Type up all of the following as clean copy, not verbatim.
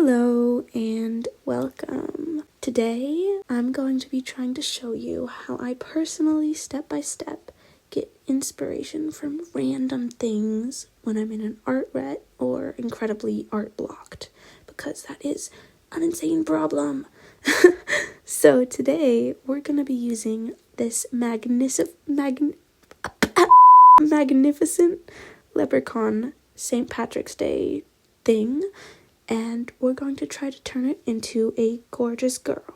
Hello and welcome. Today I'm going to be trying to show you how I personally, step by step, get inspiration from random things when I'm in an art rut or incredibly art blocked, because that is an insane problem. So today we're going to be using this magnificent Leprechaun St. Patrick's Day thing, and we're going to try to turn it into a gorgeous girl.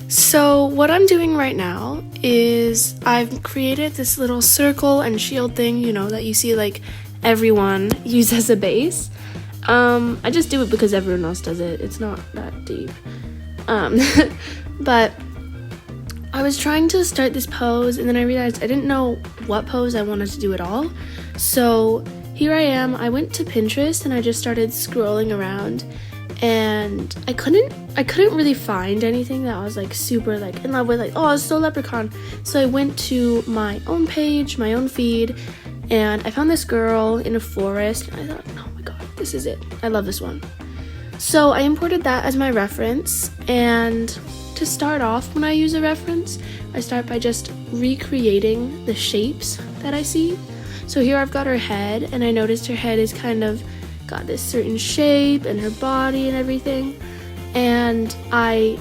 So what I'm doing right now is I've created this little circle and shield thing, you know, that you see like everyone use as a base. I just do it because everyone else does it. It's not that deep. But I was trying to start this pose, and then I realized I didn't know what pose I wanted to do at all. So here I am. I went to Pinterest and I just started scrolling around, and I couldn't really find anything that I was like super like in love with, like, oh, it's so Leprechaun. So I went to my own page, my own feed, and I found this girl in a forest, and I thought, oh my god, this is it. I love this one. So I imported that as my reference, and to start off, when I use a reference, I start by just recreating the shapes that I see. So here I've got her head, and I noticed her head is kind of got this certain shape, and her body and everything. And I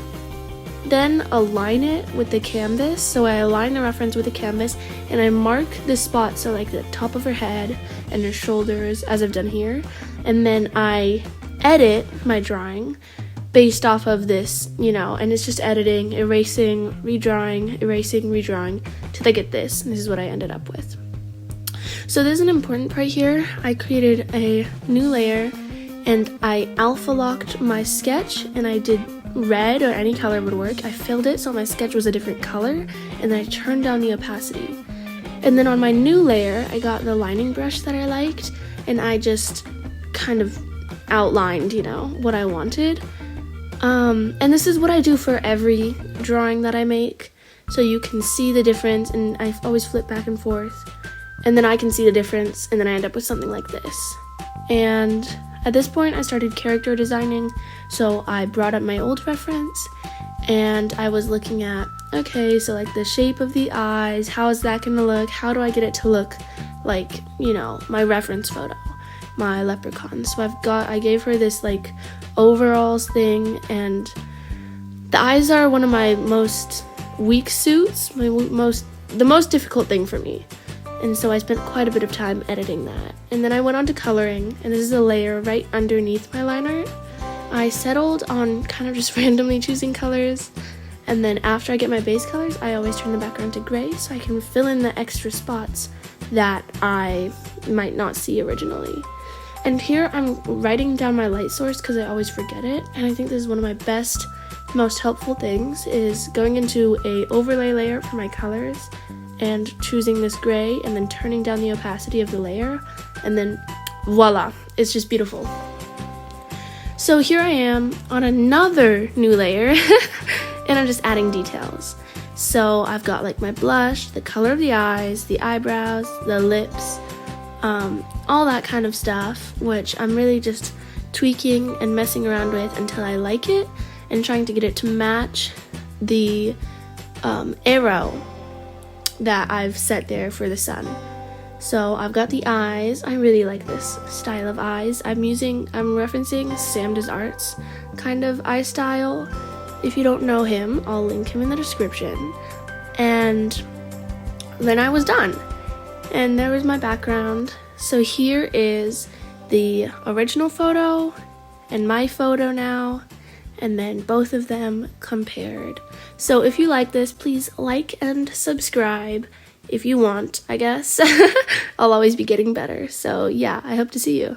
then align it with the canvas. So I align the reference with the canvas, and I mark the spots, so like the top of her head and her shoulders, as I've done here. And then I edit my drawing based off of this, you know, and it's just editing, erasing, redrawing till I get this, and this is what I ended up with. So there's an important part here. I created a new layer, and I alpha locked my sketch, and I did red or any color would work. I filled it so my sketch was a different color, and then I turned down the opacity. And then on my new layer, I got the lining brush that I liked, and I just kind of outlined, you know, what I wanted. And this is what I do for every drawing that I make, so you can see the difference, and I always flip back and forth, and then I can see the difference, and then I end up with something like this. And at this point, I started character designing, so I brought up my old reference, and I was looking at, okay, so like the shape of the eyes, how is that gonna look? How do I get it to look like, you know, my reference photo, my leprechaun? So I gave her this like overalls thing, and the eyes are one of my most weak suits, the most difficult thing for me. And so I spent quite a bit of time editing that. And then I went on to coloring, and this is a layer right underneath my line art. I settled on kind of just randomly choosing colors, and then after I get my base colors, I always turn the background to gray so I can fill in the extra spots that I might not see originally. And here I'm writing down my light source because I always forget it, and I think this is one of my best, most helpful things, is going into a overlay layer for my colors and choosing this gray and then turning down the opacity of the layer, and then voila, it's just beautiful. So here I am on another new layer and I'm just adding details. So I've got like my blush, the color of the eyes, the eyebrows, the lips, all that kind of stuff, which I'm really just tweaking and messing around with until I like it, and trying to get it to match the arrow that I've set there for the sun. So I've got the eyes. I really like this style of eyes. I'm referencing Sam Does Art's kind of eye style. If you don't know him, I'll link him in the description. And then I was done. And there was my background. So here is the original photo and my photo now, and then both of them compared. So if you like this, please like and subscribe if you want, I guess. I'll always be getting better. So yeah, I hope to see you.